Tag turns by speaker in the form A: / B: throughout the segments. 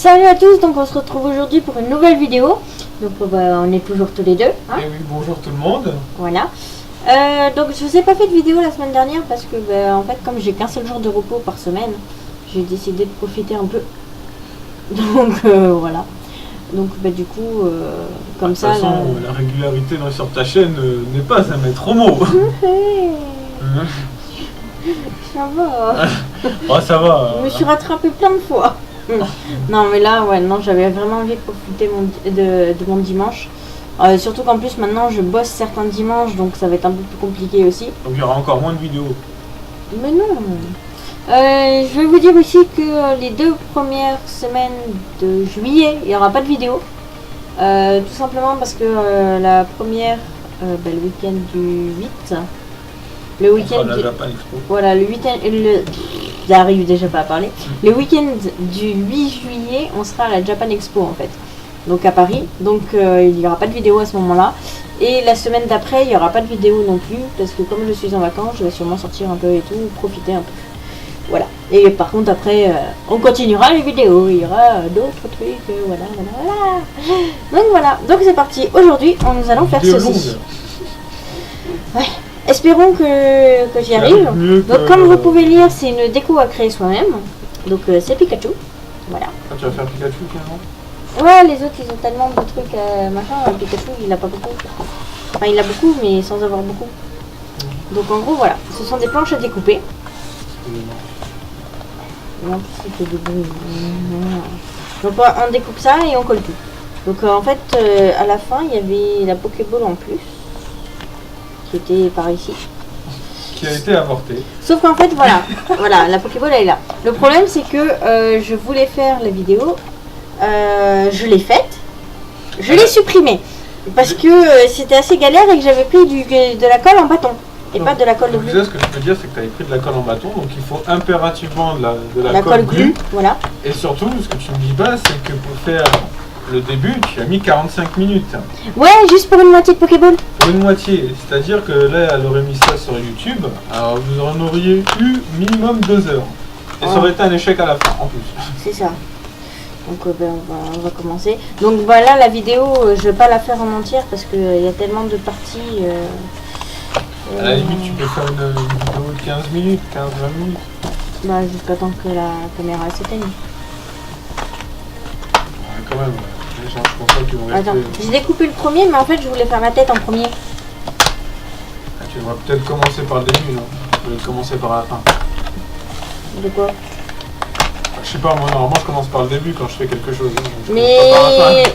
A: Salut à tous, donc on se retrouve aujourd'hui pour une nouvelle vidéo. Donc on est toujours tous les deux. Hein,
B: et oui, bonjour tout le monde.
A: voilà. Donc je vous ai pas fait de vidéo la semaine dernière parce que en fait comme j'ai qu'un seul jour de repos par semaine, j'ai décidé de profiter un peu. Donc voilà. Donc du coup comme ça.
B: De toute façon, la régularité sur ta chaîne n'est pas à mettre au mot.
A: Ça va.
B: Oh, ça va.
A: Je me suis rattrapée plein de fois. Non mais là ouais non j'avais vraiment envie de profiter de mon dimanche. Surtout qu'en plus maintenant je bosse certains dimanches donc ça va être un peu plus compliqué aussi.
B: Donc il y aura encore moins de vidéos.
A: Mais non. Je vais vous dire aussi que les 2 premières semaines de juillet il n'y aura pas de vidéo. Tout simplement parce que la première le week-end du 8. Le week-end
B: la Japan Expo.
A: Voilà, le week-end. J'arrive déjà pas à parler. Le week-end du 8 juillet, on sera à la Japan Expo en fait. Donc à Paris. Donc il n'y aura pas de vidéo à ce moment-là. Et la semaine d'après, il n'y aura pas de vidéo non plus. Parce que comme je suis en vacances, je vais sûrement sortir un peu et tout, profiter un peu. Voilà. Et par contre, après, on continuera les vidéos. Il y aura d'autres trucs. Voilà. Donc voilà. Donc c'est parti. Aujourd'hui, nous allons faire ceci. Ouais. Espérons que j'y arrive. Donc comme vous pouvez lire, c'est une déco à créer soi-même. Donc c'est Pikachu. Voilà.
B: Ah, tu vas faire Pikachu carrément?
A: Ouais, les autres ils ont tellement de trucs machin. Pikachu il a pas beaucoup. Enfin il a beaucoup mais sans avoir beaucoup. Donc en gros voilà, ce sont des planches à découper. En plus c'était des bruits. Donc on découpe ça et on colle tout. Donc en fait à la fin il y avait la Pokéball en plus. Qui était par ici.
B: Qui a été avorté.
A: Sauf qu'en fait voilà, voilà, la Pokéball elle est là. Le problème c'est que je voulais faire la vidéo, je l'ai faite, je l'ai supprimée. Parce que c'était assez galère et que j'avais pris de la colle en bâton. Et donc, pas de la colle de glue.
B: Ce que je peux dire c'est que tu avais pris de la colle en bâton, donc il faut impérativement de la
A: colle glue. Voilà.
B: Et surtout, ce que tu ne dis pas, c'est que pour faire le début, tu as mis 45 minutes.
A: Ouais, juste pour une moitié de Pokéball.
B: Pour une moitié, c'est-à-dire que là, elle aurait mis ça sur YouTube, alors vous en auriez eu minimum 2 heures. Et ça aurait été un échec à la fin, en plus.
A: C'est ça. Donc on va commencer. Donc voilà, la vidéo, je vais pas la faire en entière parce qu'il y a tellement de parties.
B: À la limite, tu peux faire une vidéo de 15 minutes, 15-20 minutes.
A: Bah, jusqu'à temps que la caméra s'éteigne.
B: Ouais, quand même, les gens, je pense pas qu'ils vont rester...
A: Attends, j'ai découpé le premier, mais en fait, je voulais faire la tête en premier.
B: Ah, tu vas peut-être commencer par le début, non? Tu vas commencer par la fin.
A: De quoi?
B: Je sais pas, moi, normalement, je commence par le début quand je fais quelque chose.
A: Mais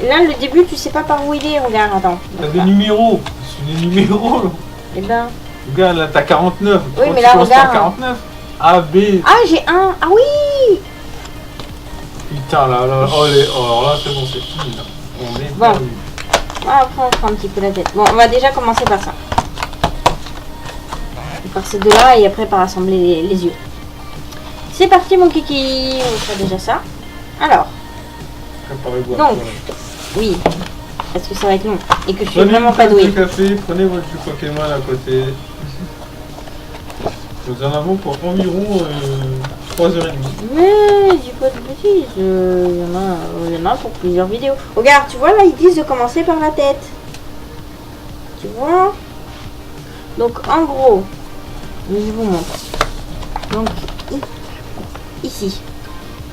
A: là, le début, tu sais pas par où il est, regarde, attends.
B: T'as des numéros, c'est des numéros, là.
A: Eh ben...
B: Regarde, là, t'as 49.
A: Oui, mais là, regarde.
B: 49. A, B.
A: Ah, j'ai un. Ah oui.
B: Putain, là, alors là, c'est bon, c'est fini, là. On est perdu.
A: Après, on fera un petit peu la tête. Bon, on va déjà commencer par ça. Par ces deux-là, et après, par assembler les yeux. C'est parti, mon kiki. On va faire déjà ça. Alors. Donc, oui. Parce que ça va être long. Et que je suis vraiment pas douée.
B: Prenez votre jus Pokémon à côté. Nous en avons pour environ 3h30.
A: Mais dis pas de bêtises. Il y en a pour plusieurs vidéos. Regarde, tu vois là, ils disent de commencer par la tête. Tu vois? Donc en gros, je vous montre. Donc ici.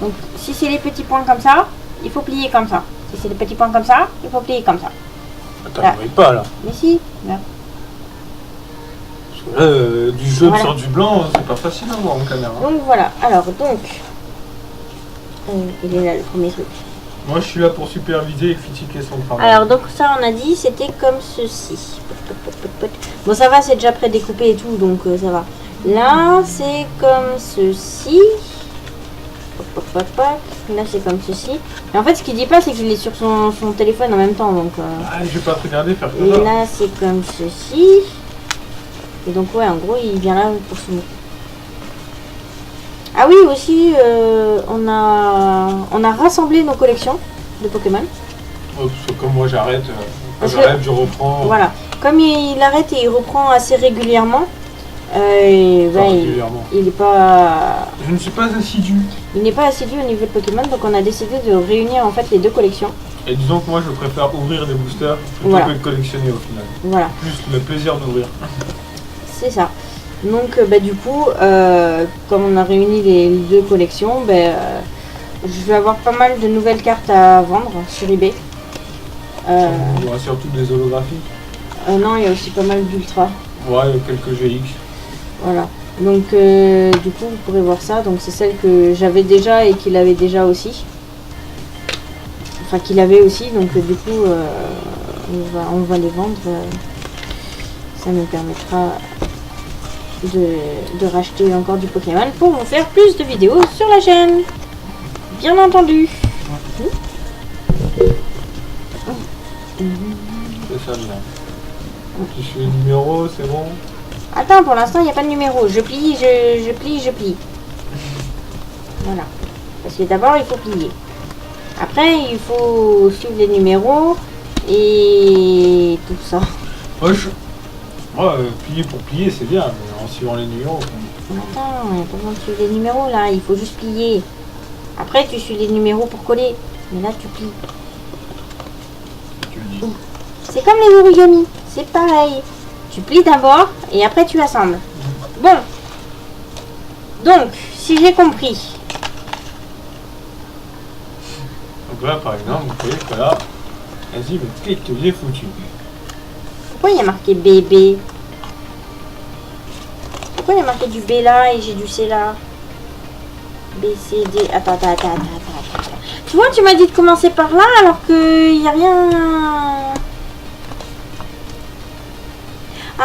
A: Donc si c'est les petits points comme ça, il faut plier comme ça. Si c'est les petits points comme ça, il faut plier comme ça.
B: Attends, on pas là.
A: Mais si, là.
B: Parce que là, du jaune sur du blanc, c'est pas facile à voir en caméra.
A: Donc voilà, alors donc, il est là le premier truc.
B: Moi je suis là pour superviser et critiquer son travail.
A: Alors donc ça on a dit c'était comme ceci. Bon ça va, c'est déjà prédécoupé et tout, donc ça va. Là c'est comme ceci. Là c'est comme ceci. Et en fait ce qu'il dit pas c'est qu'il est sur son téléphone en même temps, donc...
B: Ah, je vais pas te regarder faire
A: comme ça. Et là c'est comme ceci. Et donc ouais, en gros il vient là pour se mettre. Ah oui, aussi on a rassemblé nos collections de Pokémon.
B: Oh, comme moi j'arrête, je reprends.
A: Voilà, comme il arrête et il reprend assez régulièrement,
B: Régulièrement.
A: il est pas...
B: Je ne suis pas assidu.
A: Il n'est pas assidu au niveau de Pokémon, donc on a décidé de réunir en fait les deux collections.
B: Et disons que moi je préfère ouvrir des boosters plutôt que de collectionner au final.
A: Voilà.
B: Plus le plaisir d'ouvrir.
A: C'est ça. Donc du coup, comme on a réuni les deux collections, je vais avoir pas mal de nouvelles cartes à vendre sur eBay.
B: Surtout des holographiques.
A: Non, il y a aussi pas mal d'ultra.
B: Ouais, il y a quelques GX.
A: Voilà. Donc du coup, vous pourrez voir ça. Donc c'est celle que j'avais déjà et qu'il avait déjà aussi. Enfin, qu'il avait aussi. Donc du coup, on va les vendre. Ça nous permettra de racheter encore du Pokémon pour vous faire plus de vidéos sur la chaîne. Bien entendu.
B: C'est ça bien. Tu fais le numéro, c'est bon?
A: Attends, pour l'instant, il n'y a pas de numéro. Je plie, je plie, je plie. Voilà. Parce que d'abord, il faut plier. Après, il faut suivre les numéros et tout ça.
B: Moi, plier pour plier, c'est bien, mais en suivant les numéros.
A: Attends, il n'y a pas besoin de suivre les numéros, là. Il faut juste plier. Après, tu suis les numéros pour coller. Mais là, tu plies.
B: Tu le dis.
A: C'est comme les origamis. C'est pareil. Tu plies d'abord et après, tu assembles. Bon. Donc, si j'ai compris.
B: Donc là, par exemple, vous voyez que là, vas-y, mais qu'est-ce que j'ai foutu?
A: Pourquoi il y a marqué bébé? Pourquoi il y a marqué du B là et j'ai du C là? B, C, D. Attends. Tu vois, tu m'as dit de commencer par là alors qu'il n'y a rien.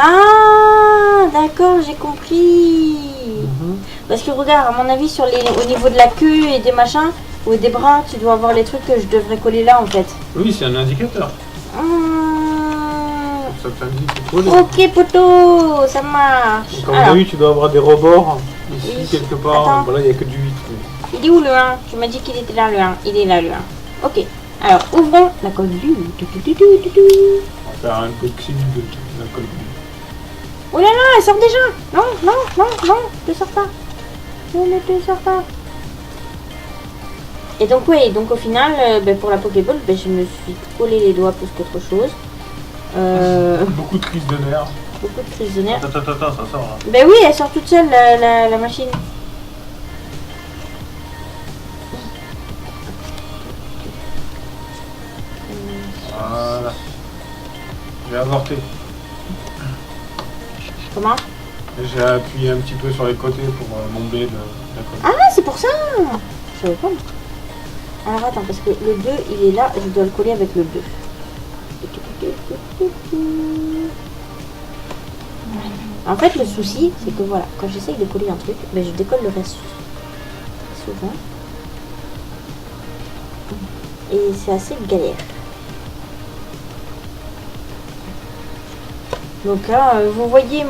A: Ah, d'accord, j'ai compris. Parce que regarde, à mon avis, au niveau de la queue et des machins, ou des bras, tu dois avoir les trucs que je devrais coller là en fait.
B: Oui, c'est un indicateur. Ça t'indique où coller.
A: Ok, poteau, ça marche.
B: Comme vous avez vu, tu dois avoir des rebords. Ici,
A: Oui.
B: quelque part.
A: Attends.
B: Voilà, il n'y a que du 8.
A: Il est où le 1? Tu m'as dit qu'il était là le 1. Il est là le 1. Ok. Alors, ouvrons la colle du.
B: On va faire un unboxing de la colle.
A: Oh là là, elle sort déjà. Non, ne sors pas. Ne te sors pas. Et donc, oui, donc au final, pour la Pokéball, je me suis collé les doigts plus qu'autre chose.
B: Beaucoup de crises de nerfs.
A: Beaucoup de crises de nerfs.
B: Attends, ça sort là.
A: Ben oui, elle sort toute seule, la machine.
B: Voilà. J'ai avorté.
A: Comment?
B: J'ai appuyé un petit peu sur les côtés pour m'embler de la colle.
A: Ah, c'est pour ça. Je savais pas. Alors attends, parce que le 2, il est là, je dois le coller avec le 2. En fait, le souci, c'est que voilà, quand j'essaye de coller un truc, je décolle le reste souvent. Et c'est assez galère. Donc là, vous voyez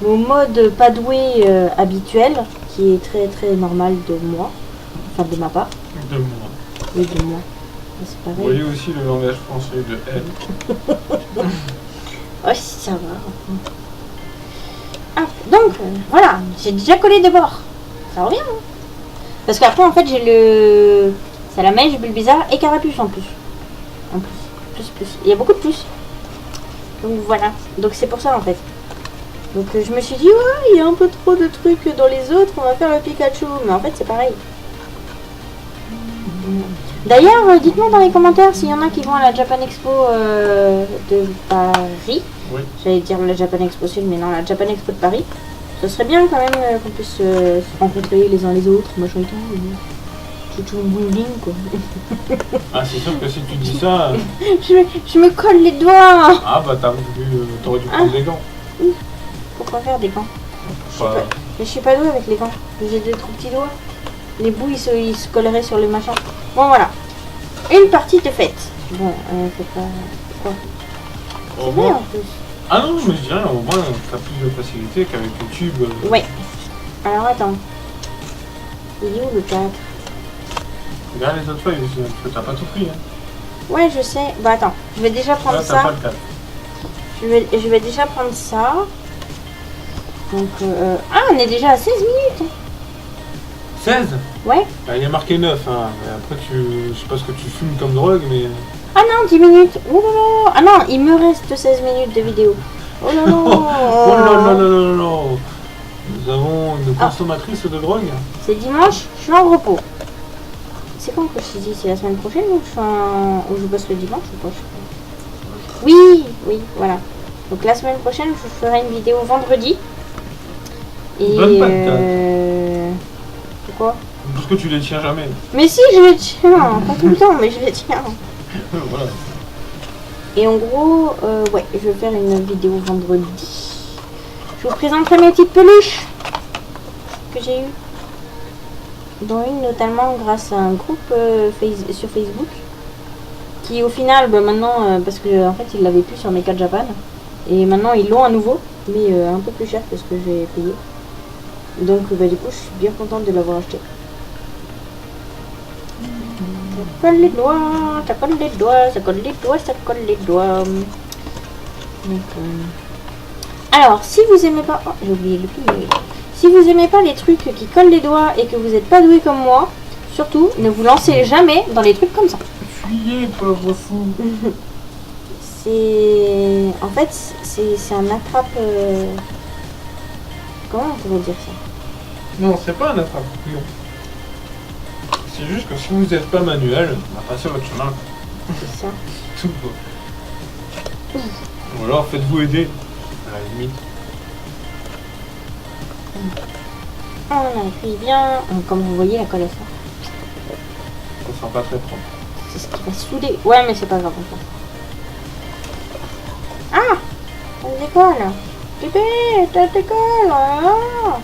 A: mon mode pas doué habituel, qui est très très normal de moi, enfin de ma part.
B: De moi.
A: Oui, de moi. C'est pareil.
B: Vous voyez aussi le langage français de elle.
A: Oh, ça va. Ah, donc, voilà, j'ai déjà collé de bord. Ça revient, hein. Parce qu'après, en fait, j'ai le... C'est la mèche, Bulbizarre et Carapuce en plus. En plus. Plus. Il y a beaucoup de plus. Donc voilà. Donc c'est pour ça, en fait. Donc je me suis dit, ouais, il y a un peu trop de trucs dans les autres, on va faire le Pikachu. Mais en fait, c'est pareil. D'ailleurs, dites-moi dans les commentaires s'il y en a qui vont à la Japan Expo de Paris.
B: Oui.
A: J'allais dire la Japan Expo Sud, mais non, la Japan Expo de Paris. Ce serait bien quand même qu'on puisse se rencontrer les uns les autres, machin et tout. Tout bling quoi.
B: Ah, c'est sûr que si tu dis ça...
A: je me colle les doigts.
B: Ah bah t'aurais dû prendre des gants.
A: Pourquoi faire des gants?
B: Bah,
A: Je suis pas douée avec les gants. J'ai des trop petits doigts. Les bouts ils se colleraient sur les machins. Bon voilà. Une partie de fête. Bon, c'est pas... Quoi? C'est vrai en plus.
B: Ah non, mais je dirais au moins t'as plus de facilité qu'avec YouTube.
A: Ouais. Alors attends. Il est où le 4?
B: Regarde les autres feuilles, parce que t'as pas tout pris. Hein.
A: Ouais, je sais. Bah attends, je vais déjà prendre
B: Là, t'as
A: ça.
B: pas le 4.
A: Je vais déjà prendre ça. Donc, ah, on est déjà à 16 minutes.
B: 16?
A: Ouais.
B: Bah, il y a marqué 9, hein. Mais après, je sais pas ce que tu fumes comme drogue, mais...
A: Ah non, 10 minutes. Oh là là. Ah non, il me reste 16 minutes de vidéo. Oh là là.
B: Oh là là là là là. Nous avons une consommatrice de drogue.
A: C'est dimanche, je suis en repos. C'est quand que je te dis? C'est la semaine prochaine ou je bosse le dimanche ou pas? Oui, oui, voilà. Donc la semaine prochaine, je ferai une vidéo vendredi. Et
B: Donne pas de date.
A: Pourquoi?
B: Parce que tu les tiens jamais.
A: Mais si, je les tiens. Pas tout le temps, mais je les tiens.
B: Voilà.
A: Et en gros, ouais, je vais faire une vidéo vendredi. Je vous présenterai mes petites peluches que j'ai eues. Dont une notamment grâce à un groupe sur Facebook. Qui au final, bah, maintenant, parce que en fait ils l'avaient plus sur Mecha Japan. Et maintenant ils l'ont à nouveau, mais un peu plus cher que ce que j'ai payé. Donc bah, du coup je suis bien contente de l'avoir acheté. Ça colle les doigts, ça colle les doigts, ça colle les doigts, ça colle les doigts. Donc, alors, si vous aimez pas... Oh, j'ai oublié le plier. Si vous aimez pas les trucs qui collent les doigts et que vous n'êtes pas doué comme moi, surtout, ne vous lancez jamais dans les trucs comme ça.
B: Fuyez, pauvre fou.
A: C'est... En fait, c'est un attrape... Comment on pourrait dire ça?
B: Non, c'est pas un attrape-couillon. C'est juste que si vous n'êtes pas manuel, bah, passez votre chemin.
A: C'est ça.
B: Tout. Ou alors faites-vous aider, à la limite.
A: On appuie bien. Comme vous voyez, la colle est forte.
B: Ça sent pas très propre.
A: C'est ce qui va souder. Ouais, mais c'est pas grave. Ah, ça décolle. Pépé, ça décolle. Ah.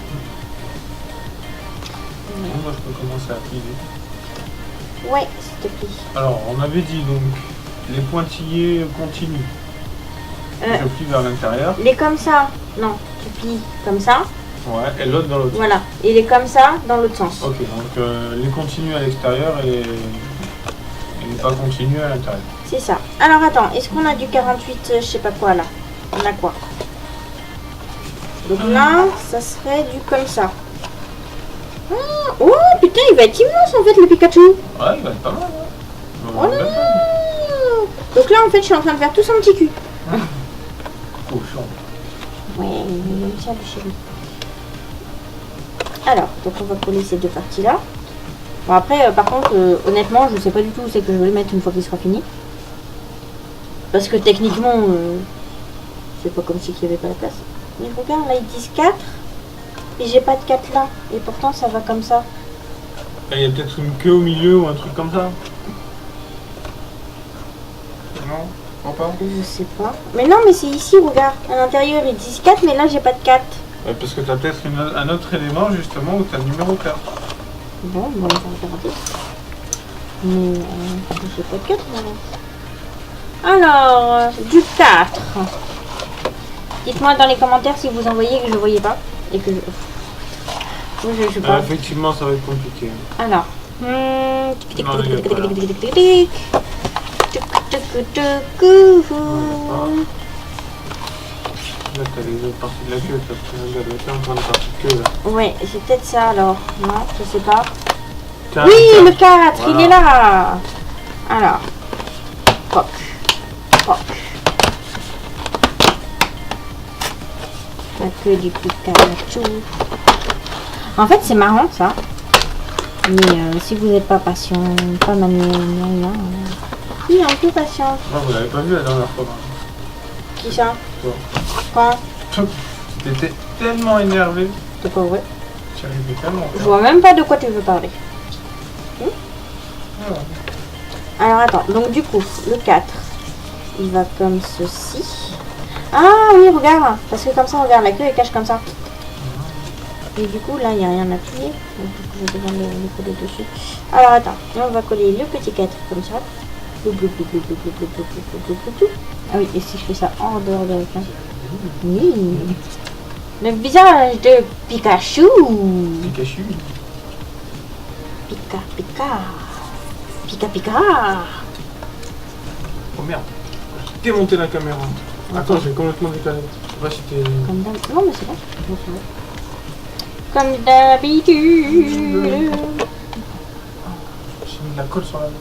B: Moi, je peux commencer à plier.
A: Ouais, s'il te plaît.
B: Alors, on avait dit donc, les pointillés continus. Je plie vers l'intérieur.
A: Les comme ça. Non, tu plies comme ça.
B: Ouais, et l'autre dans l'autre.
A: Voilà. Et les comme ça dans l'autre sens.
B: Ok, donc les continus à l'extérieur et les pas continus à l'intérieur.
A: C'est ça. Alors attends, est-ce qu'on a du 48, je sais pas quoi là? On a quoi? Donc là, ça serait du comme ça. Ah, oh putain, il va être immense en fait le Pikachu.
B: Ouais, il va être pas mal. Hein.
A: Oh là. Donc là en fait, je suis en train de faire tout son petit cul.
B: Cochon.
A: Ouais, il aime ça le chéri. Alors, donc on va coller ces deux parties-là. Bon après, par contre, honnêtement, je sais pas du tout où c'est que je vais le mettre une fois qu'il sera fini. Parce que techniquement, c'est pas comme si il n'y avait pas la place. Mais regarde, là ils disent 4. Et j'ai pas de 4 là. Et pourtant, ça va comme ça.
B: Il y a peut-être une queue au milieu ou un truc comme ça. Non, je crois pas.
A: Je sais pas. Mais non, mais c'est ici, regarde. À l'intérieur, ils disent 4, mais là, j'ai pas de 4.
B: Ouais, parce que tu as peut-être un autre élément justement où tu as le numéro 4.
A: Bon, on va regarder. Mais j'ai pas de 4 là. Alors, du 4. Dites-moi dans les commentaires si vous en voyez que je ne voyais pas. Et que je sais pas.
B: Effectivement, ça va être compliqué.
A: Alors.
B: Là, t'as les autres parties de la queue, t'as plein de parties de queue là.
A: Ouais, c'est peut-être ça alors. Non, je sais pas.
B: 4,
A: Oui,
B: 4.
A: le 4,
B: Voilà.
A: il est là. Alors. Pop. Pop. La queue du Pikachu. En fait, c'est marrant ça. Mais si vous n'êtes pas patient, pas manuel, oui, un peu patient.
B: Non, vous l'avez pas vu la dernière fois.
A: Qui ça?
B: Toi.
A: Quand?
B: T'étais tellement énervé.
A: C'est pas vrai.
B: Tu arrivais tellement.
A: Je vois même pas de quoi tu veux parler.
B: Voilà.
A: Alors attends, donc du coup, le 4, il va comme ceci. Ah oui, regarde, parce que comme ça, regarde, la queue elle cache comme ça. Et du coup, là, il n'y a rien à plier. Donc du coup, je vais devoir le coller dessus. Alors attends, on va coller le petit 4 comme ça. Ah oui, et si je fais ça en dehors de l'écran. Oui. Le visage de Pikachu.
B: Pikachu.
A: Pika, Pika. Pika, Pika.
B: Oh merde. J'ai démonté la caméra. Attends, j'ai complètement décalé. Je sais pas si t'es...
A: Comme d'hab. Non, mais c'est bon. Comme d'habitude.
B: J'ai mis de la colle sur la main.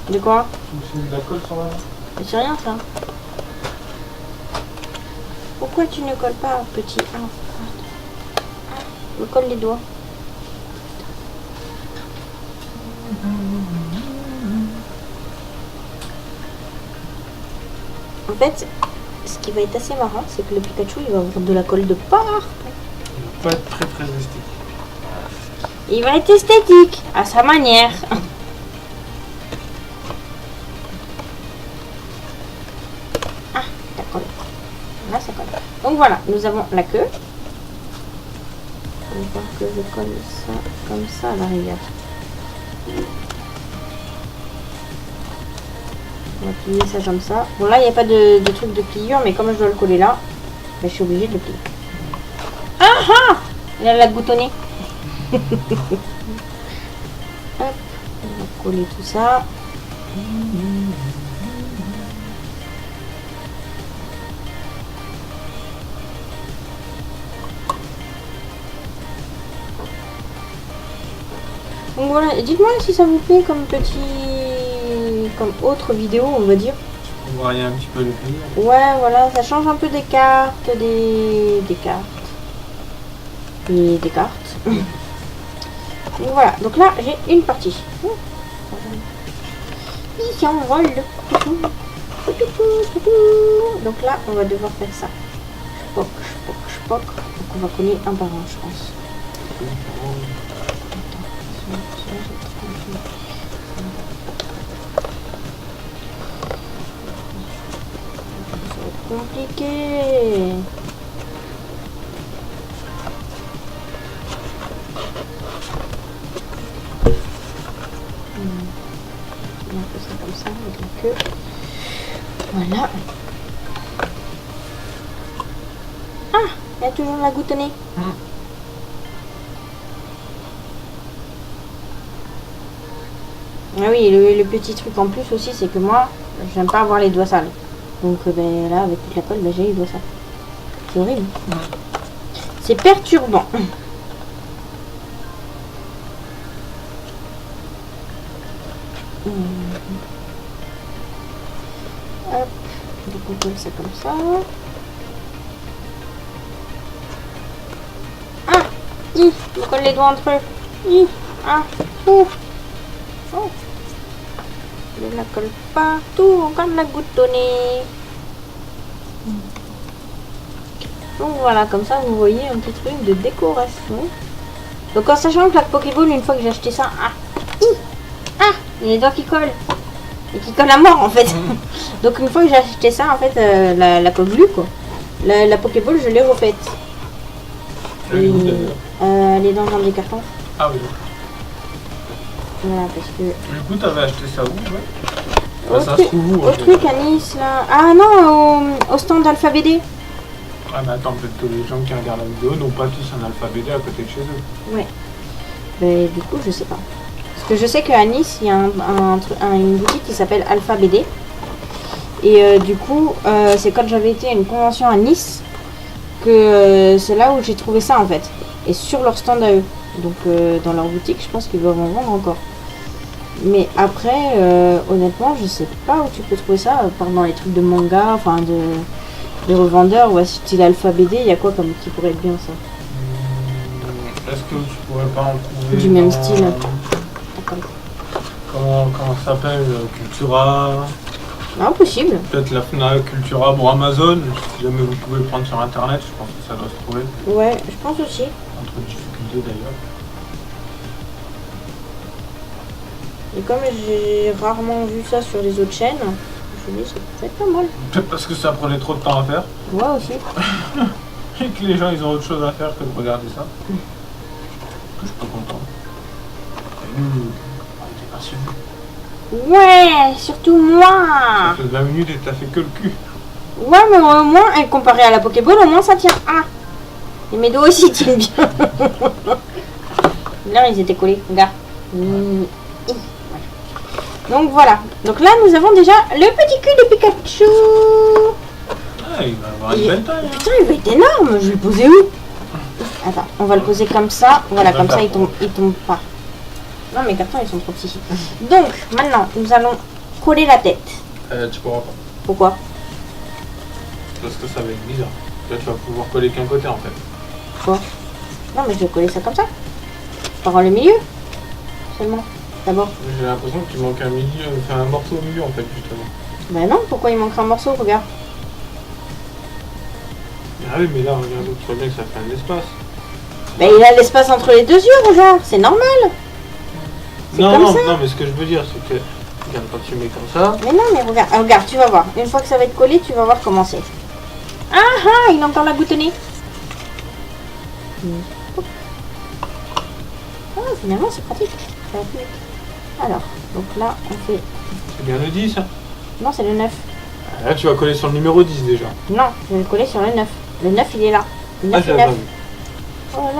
A: De quoi?
B: J'ai mis de la colle sur la main.
A: Mais c'est rien ça. Pourquoi tu ne colles pas, petit? Me colle les doigts. En fait, ce qui va être assez marrant, c'est que le Pikachu, il va avoir de la colle de partout.
B: Il va pas être très esthétique.
A: Il va être esthétique, à sa manière. Ah, ça colle. Là, ça colle. Donc voilà, nous avons la queue. On va voir que je colle ça comme ça à la rigueur. On va plier ça comme ça. Bon là il n'y a pas de truc de pliure, mais comme je dois le coller là, ben, je suis obligée de le plier. Ah ah! Il a la goutonnée. Hop, on va coller tout ça. Donc voilà, dites-moi si ça vous plaît comme comme autre vidéo, on va dire.
B: On va varier un petit peu les pliures.
A: Ouais, voilà, ça change un peu des cartes, des cartes. Et des cartes. Donc voilà, donc là j'ai une partie. Ici on vole. Donc là on va devoir faire ça. Spoc, spoc, spoc. Donc on va coller un par un, je pense. Compliqué. On fait ça comme ça avec la queue. Voilà. Ah, il y a toujours la goutonnée. Ah oui, le petit truc en plus aussi, c'est que moi, j'aime pas avoir les doigts sales. Donc ben, là, avec toute la colle, ben, j'ai les doigts sales. C'est horrible. C'est perturbant. Hop, donc on colle ça comme ça. Ah, on colle les doigts entre eux. Ah, ouf. Oh. Je la colle partout, on garde la goutonnée. Donc voilà, comme ça vous voyez un petit truc de décoration. Donc en sachant que la Pokéball, une fois que j'ai acheté ça, il y a les doigts qui collent. Et qui collent à mort en fait. Donc une fois que j'ai acheté ça, en fait, la Pokéball, quoi. La Pokéball, je l'ai refaite.
B: Elle
A: est dans un des cartons.
B: Ah oui.
A: Voilà, parce que...
B: Du coup, t'avais acheté ça où, ouais? Ça se trouve où,
A: au truc à Nice, là. Ah non, au stand Alpha BD.
B: Ah mais attends, peut-être que les gens qui regardent la vidéo n'ont pas tous un Alpha BD à côté de chez eux.
A: Ouais. Mais du coup, je sais pas. Parce que je sais qu'à Nice, il y a une boutique qui s'appelle Alpha BD. Et du coup, c'est quand j'avais été à une convention à Nice que c'est là où j'ai trouvé ça en fait. Et sur leur stand à eux. Donc dans leur boutique, je pense qu'ils doivent en vendre encore. Mais après, honnêtement, je sais pas où tu peux trouver ça, à part dans les trucs de manga, enfin de revendeurs, ou style Alpha BD, il y a quoi comme qui pourrait être bien ça?
B: Est-ce que tu pourrais pas en trouver
A: du même style?
B: Comment ça s'appelle? Cultura?
A: Impossible.
B: Peut-être la FNAC, Cultura, bon Amazon, si jamais vous pouvez le prendre sur internet, je pense que ça doit se trouver.
A: Ouais, je pense aussi.
B: Entre difficultés d'ailleurs.
A: Et comme j'ai rarement vu ça sur les autres chaînes, je me suis dit ça peut être pas mal.
B: Peut-être parce que ça prenait trop de temps à faire.
A: Ouais aussi.
B: Et que les gens ils ont autre chose à faire que de regarder ça. Que je peux comprendre. On était passionnés.
A: Ouais, surtout moi.
B: Ça fait 20 minutes et t'as fait que le cul.
A: Ouais, mais au moins, comparé à la Pokéball, au moins ça tient. Ah. Et mes doigts aussi tiennent bien. Là, ils étaient collés, regarde. Donc voilà. Donc là, nous avons déjà le petit cul de Pikachu.
B: Ah, il va avoir une belle taille. Hein.
A: Putain, il va être énorme. Je vais le poser où? Attends, on va le poser comme ça. Voilà, comme ça, il tombe pas. Non, mes cartons, ils sont trop petits. Donc, maintenant, nous allons coller la tête.
B: Tu pourras pas.
A: Pourquoi?
B: Parce que ça va être bizarre. Là, tu vas pouvoir coller qu'un côté en fait.
A: Quoi? Non, mais je vais coller ça comme ça. Par le milieu. Seulement. D'abord.
B: J'ai l'impression qu'il manque un milieu, enfin un morceau au milieu en fait, justement.
A: Ben non, pourquoi il manquerait un morceau? Regarde.
B: Ah oui, mais là, regarde, tu vois bien que ça fait un espace.
A: Ben il a l'espace entre les deux yeux, regarde. C'est normal.
B: Non,
A: comme
B: non,
A: ça.
B: non, mais ce que je veux dire, c'est que, regarde, quand tu mets comme ça.
A: Mais non, mais regarde. Ah, regarde, tu vas voir. Une fois que ça va être collé, tu vas voir comment c'est. Ah ah, il a encore la boutonnée. Ah, finalement, c'est pratique. Ça va plus vite. Alors, donc là, on fait...
B: C'est bien le 10, hein.
A: Non, c'est le 9.
B: Là, tu vas coller sur le numéro 10 déjà.
A: Non, je vais le coller sur le 9. Le 9, il est là. Le 9
B: je
A: est
B: l'avais
A: 9.
B: pas vu.
A: Voilà.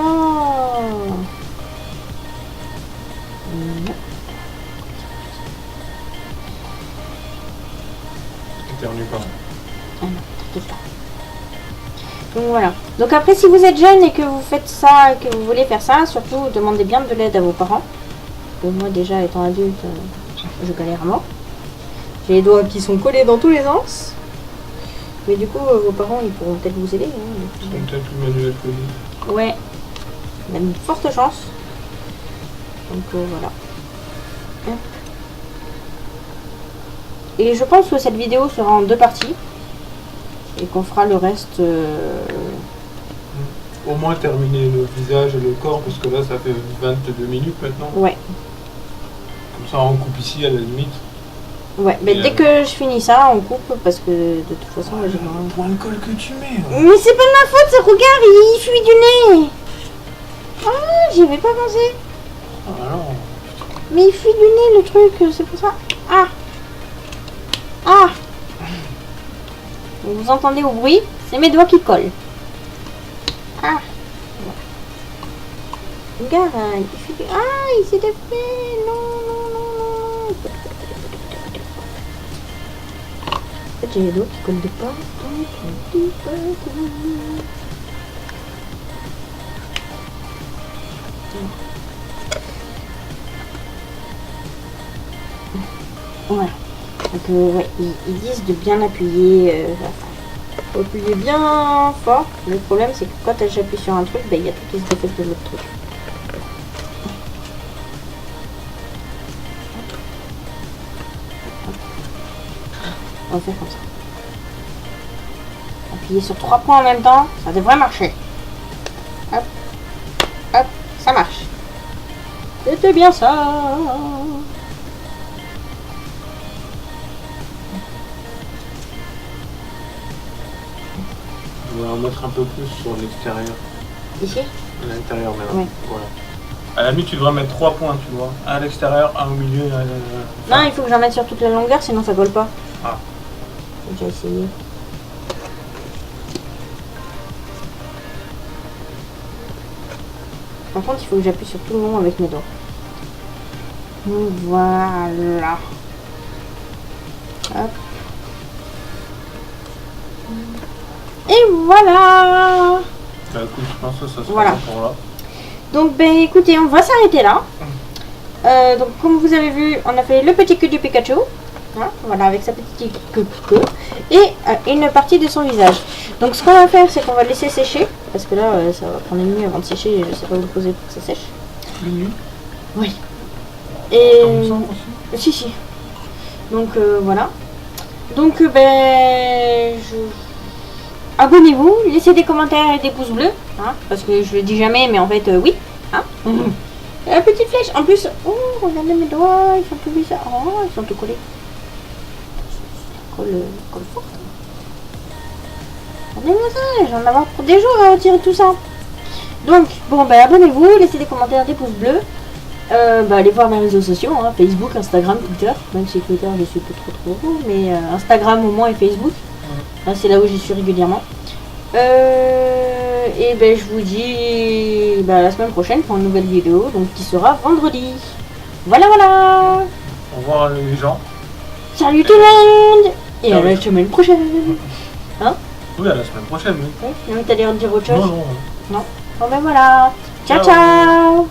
B: Éternue pas.
A: Ah non, t'inquiète pas. Donc voilà. Donc après, si vous êtes jeune et que vous faites ça, que vous voulez faire ça, surtout demandez bien de l'aide à vos parents. Parce que moi déjà, étant adulte, je galère à mort. J'ai les doigts qui sont collés dans tous les sens. Mais du coup, vos parents, ils pourront peut-être vous aider. Hein,
B: C'est peut-être plus manuel que lui.
A: ouais. Il y a une forte chance. Donc voilà. Hop. Et je pense que cette vidéo sera en 2 parties. Et qu'on fera le reste...
B: Au moins terminer le visage et le corps, parce que là, ça fait 22 minutes maintenant.
A: Ouais.
B: Comme ça, on coupe ici à la limite.
A: Ouais, mais dès que je finis ça, on coupe parce que de toute façon, j'ai pas...
B: Pour le col que tu mets.
A: Mais c'est pas de ma faute, ça, regarde, il fuit du nez. Ah, j'y avais pas pensé.
B: Ah non.
A: Mais il fuit du nez, le truc, c'est pour ça. Ah. Ah. Vous entendez au bruit, c'est mes doigts qui collent. Ah. Regarde, il fuit du... Ah, il s'est défait. Non, non, non, non. En fait, j'ai les doigts qui collent de partout. Voilà. Donc, ouais, ils disent de bien appuyer. Faut appuyer bien fort. Le problème, c'est que quand j'appuie sur un truc, ben, il y a tout qui se défait de l'autre truc. On va faire comme ça. Appuyer sur 3 points en même temps, ça devrait marcher. Hop, hop, ça marche. C'était bien ça.
B: On va en mettre un peu plus sur l'extérieur.
A: Ici?
B: À l'intérieur maintenant.
A: Oui.
B: Voilà. À la limite, tu devrais mettre 3 points, tu vois. Un à l'extérieur, un au milieu.
A: Non, il faut que j'en mette sur toute la longueur, sinon ça colle pas.
B: Ah.
A: J'ai déjà essayé. Par contre, il faut que j'appuie sur tout le long avec mes doigts. Voilà. Hop. Et voilà.
B: Bah écoute, je pense que ça sera
A: Voilà.
B: pour là.
A: Donc, ben écoutez, on va s'arrêter là. Donc, comme vous avez vu, on a fait le petit cul du Pikachu. Hein, voilà, avec sa petite queue. Et une partie de son visage. Donc, ce qu'on va faire, c'est qu'on va laisser sécher. Parce que là, ça va prendre une nuit avant de sécher. Et je sais pas où le poser pour que ça sèche.
B: Une nuit.
A: Oui. Et...
B: Comme ça aussi.
A: Si. Donc, voilà. Donc, ben... Abonnez-vous, laissez des commentaires et des pouces bleus. Hein, parce que je le dis jamais, mais en fait, oui. Hein. La petite flèche. En plus, oh, regardez mes doigts, ils sont tout bizarres. Oh, ils sont tout collés. Colle fort. Regardez-moi ça, j'en ai avoir pour des jours à retirer tout ça. Donc, bon, ben abonnez-vous, laissez des commentaires, des pouces bleus. Allez voir mes réseaux sociaux, hein, Facebook, Instagram, Twitter. Même si Twitter, je suis plus trop. Mais Instagram au moins et Facebook. Là, c'est là où j'y suis régulièrement. Et ben je vous dis la semaine prochaine pour une nouvelle vidéo, donc qui sera vendredi. Voilà.
B: Au revoir les gens.
A: Salut tout le monde. Et à
B: Ciao.
A: la semaine prochaine.
B: Oui, à la semaine prochaine. Oui.
A: Oui, non, mais t'allais en dire autre chose?
B: Non, non.
A: Bon ben voilà. Ciao
B: Ciao.
A: ciao.